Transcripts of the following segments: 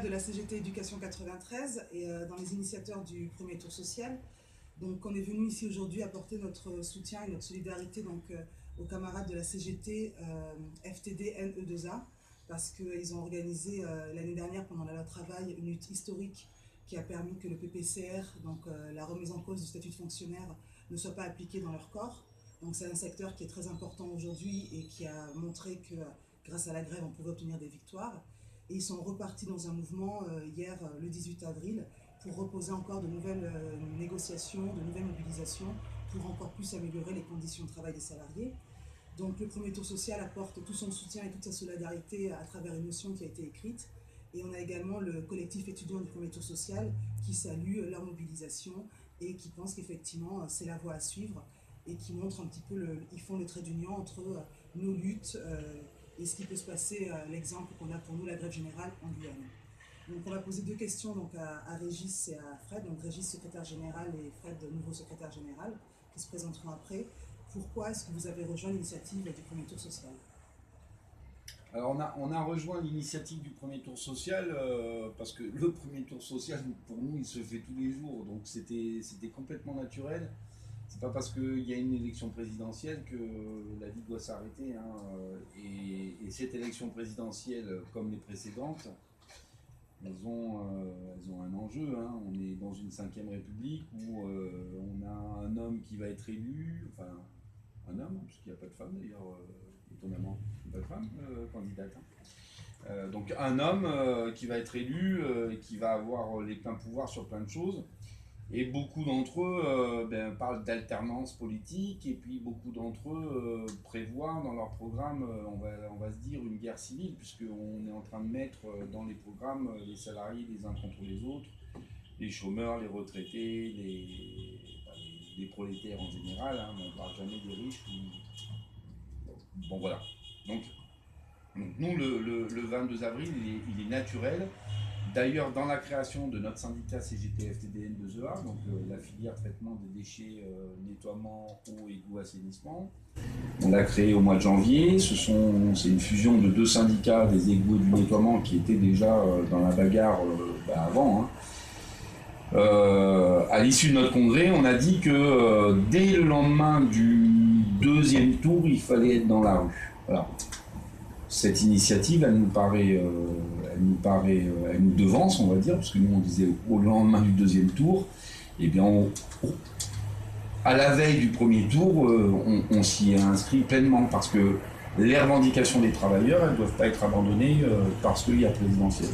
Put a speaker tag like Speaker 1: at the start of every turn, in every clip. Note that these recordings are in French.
Speaker 1: De la CGT Éducation 93 et dans les initiateurs du premier tour social. Donc on est venu ici aujourd'hui apporter notre soutien et notre solidarité aux camarades de la CGT FTD NE2A parce qu'ils ont organisé l'année dernière pendant leur travail une lutte historique qui a permis que le PPCR, donc la remise en cause du statut de fonctionnaire, ne soit pas appliqué dans leur corps. Donc c'est un secteur qui est très important aujourd'hui et qui a montré que grâce à la grève on pouvait obtenir des victoires. Et ils sont repartis dans un mouvement hier, le 18 avril, pour reposer encore de nouvelles négociations, de nouvelles mobilisations, pour encore plus améliorer les conditions de travail des salariés. Donc le premier tour social apporte tout son soutien et toute sa solidarité à travers une motion qui a été écrite. Et on a également le collectif étudiant du premier tour social qui salue leur mobilisation et qui pense qu'effectivement c'est la voie à suivre et qui montre un petit peu, ils font le trait d'union entre nos luttes et ce qui peut se passer, l'exemple qu'on a pour nous, la grève générale en Guyane. Donc on va poser deux questions donc, à Régis et à Fred. Donc Régis, secrétaire général, et Fred, nouveau secrétaire général, qui se présenteront après. Pourquoi est-ce que vous avez rejoint l'initiative du premier tour social?
Speaker 2: Alors on a rejoint l'initiative du premier tour social parce que le premier tour social, pour nous, il se fait tous les jours. Donc c'était complètement naturel. C'est pas parce qu'il y a une élection présidentielle que la vie doit s'arrêter. Hein. Et cette élection présidentielle, comme les précédentes, elles ont un enjeu. Hein. On est dans une 5e République où on a un homme qui va être élu, enfin un homme, puisqu'il n'y a pas de femme d'ailleurs, étonnamment, il n'y a pas de femme candidate. Hein. Donc un homme qui va être élu et qui va avoir les pleins pouvoirs sur plein de choses. Et beaucoup d'entre eux parlent d'alternance politique, et puis beaucoup d'entre eux prévoient dans leur programme, on va se dire, une guerre civile, puisqu'on est en train de mettre dans les programmes les salariés les uns contre les autres, les chômeurs, les retraités, les prolétaires en général, hein, mais on ne parle jamais des riches. Bon voilà. Donc nous, le 22 avril, il est naturel. D'ailleurs, dans la création de notre syndicat CGT FTD NE2A, donc la filière traitement des déchets, nettoiement, eau, égout, assainissement, on l'a créé au mois de janvier. C'est une fusion de deux syndicats, des égouts et du nettoiement, qui étaient déjà dans la bagarre avant. Hein. À l'issue de notre congrès, on a dit que dès le lendemain du deuxième tour, il fallait être dans la rue. Voilà. Cette initiative, elle nous devance, on va dire, parce que nous on disait au lendemain du deuxième tour, et bien à la veille du premier tour, on s'y est inscrit pleinement, parce que les revendications des travailleurs, elles ne doivent pas être abandonnées parce qu'il y a présidentielle.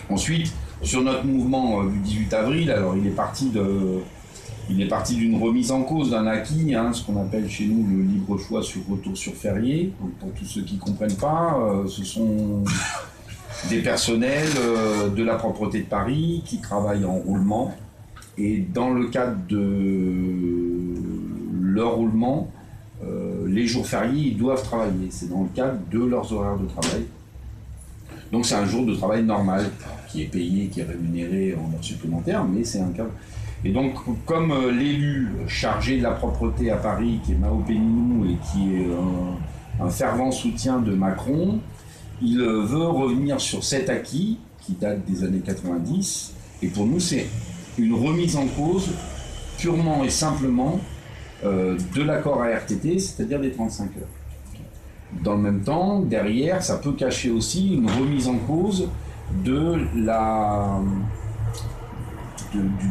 Speaker 2: Ensuite, sur notre mouvement du 18 avril, alors il est parti d'une remise en cause d'un acquis, hein, ce qu'on appelle chez nous le libre choix sur retour sur férié. Donc, pour tous ceux qui ne comprennent pas, ce sont des personnels de la propreté de Paris qui travaillent en roulement. Et dans le cadre de leur roulement, les jours fériés, ils doivent travailler. C'est dans le cadre de leurs horaires de travail. Donc c'est un jour de travail normal, qui est payé, qui est rémunéré en heures supplémentaires, mais c'est un cadre. Et donc, comme l'élu chargé de la propreté à Paris, qui est Mao Péninou et qui est un fervent soutien de Macron, il veut revenir sur cet acquis qui date des années 90. Et pour nous, c'est une remise en cause purement et simplement de l'accord à RTT, c'est-à-dire des 35 heures. Dans le même temps, derrière, ça peut cacher aussi une remise en cause de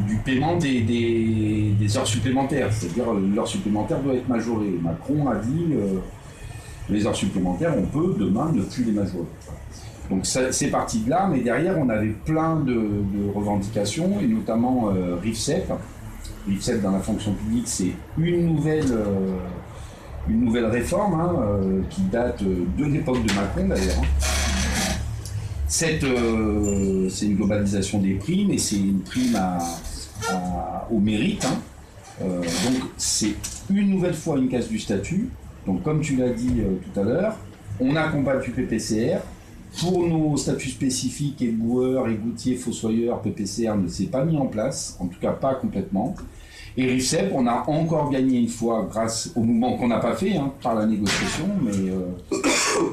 Speaker 2: du paiement des heures supplémentaires, c'est-à-dire l'heure supplémentaire doit être majorée. Macron a dit les heures supplémentaires, on peut demain ne plus les majorer. Donc c'est parti de là, mais derrière on avait plein de revendications, et notamment RIFSEP. RIFSEP dans la fonction publique, c'est une nouvelle réforme qui date de l'époque de Macron d'ailleurs. C'est une globalisation des primes, et c'est une prime au mérite. Donc c'est une nouvelle fois une casse du statut. Donc comme tu l'as dit tout à l'heure, on a combattu PPCR. Pour nos statuts spécifiques, éboueurs, égoutiers, fossoyeurs, PPCR ne s'est pas mis en place, en tout cas pas complètement. Et RIFSEP, on a encore gagné une fois grâce au mouvement qu'on n'a pas fait par la négociation, mais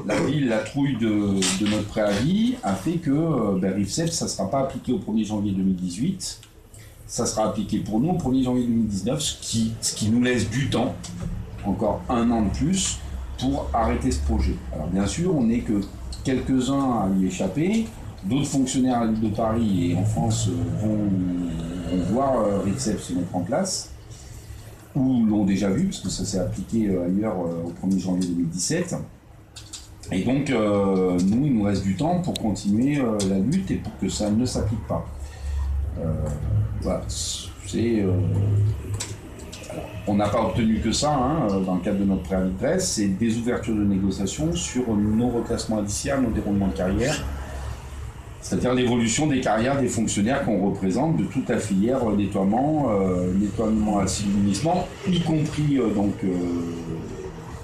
Speaker 2: la trouille de notre préavis a fait que RIFSEEP, ça ne sera pas appliqué au 1er janvier 2018, ça sera appliqué pour nous au 1er janvier 2019, ce qui nous laisse du temps, encore 1 an de plus, pour arrêter ce projet. Alors bien sûr, on n'est que quelques-uns à y échapper, d'autres fonctionnaires à la ville de Paris et en France vont voir RIFSEEP se mettre en place, ou l'ont déjà vu, parce que ça s'est appliqué ailleurs au 1er janvier 2017. Et donc, nous, il nous reste du temps pour continuer la lutte et pour que ça ne s'applique pas. Voilà, on n'a pas obtenu que ça, dans le cadre de notre préavis de presse, c'est des ouvertures de négociations sur nos reclassements indiciaires, nos déroulements de carrière, c'est-à-dire l'évolution des carrières des fonctionnaires qu'on représente de toute la filière nettoiement, assainissement, y compris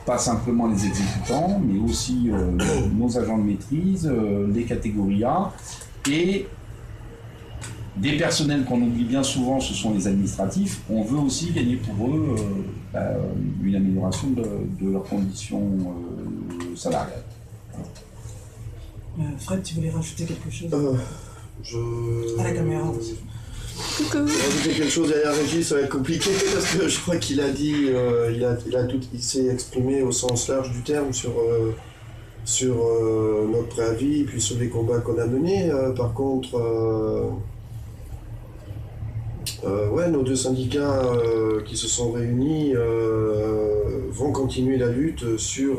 Speaker 2: pas simplement les exécutants, mais aussi nos agents de maîtrise, les catégories A, et des personnels qu'on oublie bien souvent, ce sont les administratifs. On veut aussi gagner pour eux une amélioration de leurs conditions salariales.
Speaker 1: Fred, tu voulais rajouter quelque chose à la caméra aussi.
Speaker 3: Rajouter quelque chose derrière Régis, ça va être compliqué parce que je crois qu'il a dit, il s'est exprimé au sens large du terme sur notre préavis et puis sur les combats qu'on a menés. Par contre, nos 2 syndicats qui se sont réunis vont continuer la lutte sur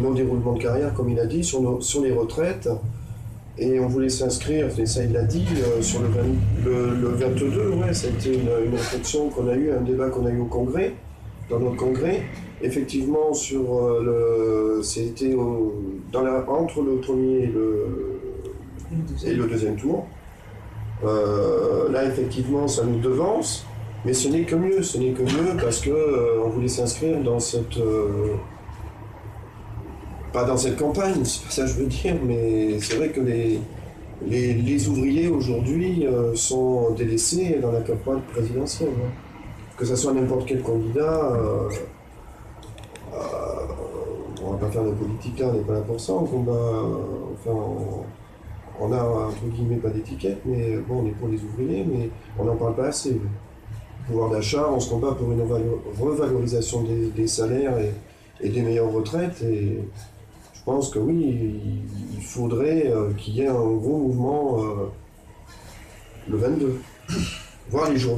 Speaker 3: nos déroulements de carrière, comme il a dit, sur les retraites. Et on voulait s'inscrire, et ça il l'a dit, sur le 22, ça a été une réflexion qu'on a eue, un débat qu'on a eu au Congrès, dans notre Congrès. Effectivement, c'était entre le premier et le deuxième tour. Là, effectivement, ça nous devance, mais ce n'est que mieux, parce qu'on voulait s'inscrire dans cette... pas dans cette campagne, c'est pas ça que je veux dire, mais c'est vrai que les ouvriers aujourd'hui sont délaissés dans la campagne présidentielle. Que ce soit n'importe quel candidat, on va pas faire de politique là, on n'est pas là pour ça, on a entre guillemets pas d'étiquette, mais bon, on est pour les ouvriers, mais on n'en parle pas assez. Le pouvoir d'achat, on se combat pour une revalorisation des salaires et des meilleures retraites, et je pense que oui, il faudrait qu'il y ait un gros mouvement le 22. Voir les jours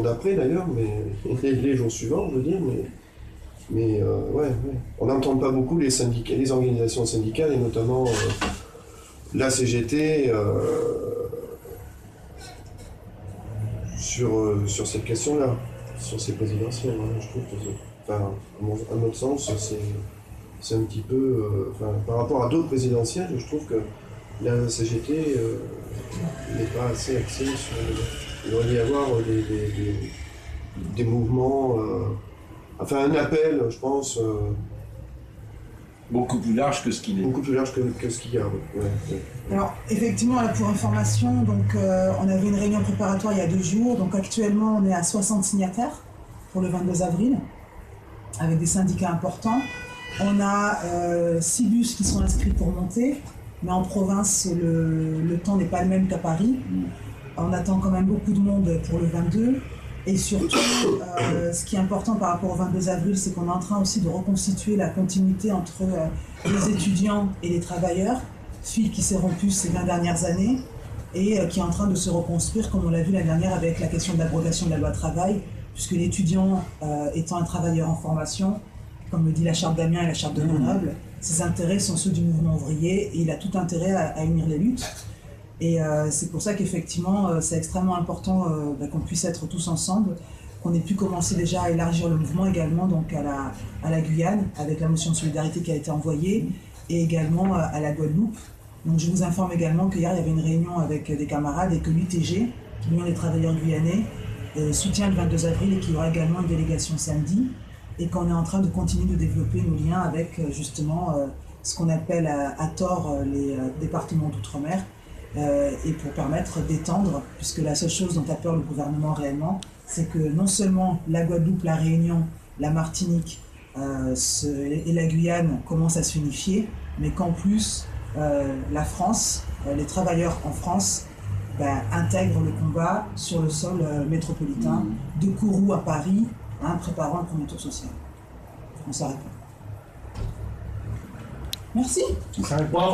Speaker 3: d'après d'ailleurs, mais les jours suivants, je veux dire, mais on n'entend pas beaucoup les organisations syndicales, et notamment la CGT sur cette question-là, sur ces présidentielles. Je trouve que, à notre sens, c'est un petit peu, par rapport à d'autres présidentielles, je trouve que la CGT n'est pas assez axée sur... Il devrait y avoir des mouvements, un appel, je pense...
Speaker 2: beaucoup plus large que ce qu'il est.
Speaker 3: Beaucoup plus large que ce qu'il y a, ouais.
Speaker 1: Alors, effectivement, là, pour information, donc, on avait une réunion préparatoire il y a 2 jours. Donc, actuellement, on est à 60 signataires pour le 22 avril, avec des syndicats importants. On a 6 bus qui sont inscrits pour monter, mais en province, le temps n'est pas le même qu'à Paris. On attend quand même beaucoup de monde pour le 22. Et surtout, ce qui est important par rapport au 22 avril, c'est qu'on est en train aussi de reconstituer la continuité entre les étudiants et les travailleurs, fil qui s'est rompu ces 20 dernières années et qui est en train de se reconstruire, comme on l'a vu l'année dernière avec la question de l'abrogation de la loi travail, puisque l'étudiant étant un travailleur en formation, comme le dit la charte d'Amiens et la charte de Grenoble, ses intérêts sont ceux du mouvement ouvrier et il a tout intérêt à unir les luttes. Et c'est pour ça qu'effectivement, c'est extrêmement important qu'on puisse être tous ensemble, qu'on ait pu commencer déjà à élargir le mouvement également donc à la Guyane, avec la motion de solidarité qui a été envoyée, et également à la Guadeloupe. Donc je vous informe également qu'hier, il y avait une réunion avec des camarades et que l'UTG, l'Union des travailleurs guyanais, soutient le 22 avril et qu'il y aura également une délégation samedi, et qu'on est en train de continuer de développer nos liens avec justement ce qu'on appelle à tort les départements d'outre-mer, et pour permettre d'étendre, puisque la seule chose dont a peur le gouvernement réellement, c'est que non seulement la Guadeloupe, la Réunion, la Martinique et la Guyane commencent à s'unifier, mais qu'en plus la France, les travailleurs en France, intègrent le combat sur le sol métropolitain, de Kourou à Paris, préparant le premier tour social. On s'arrête là. Merci.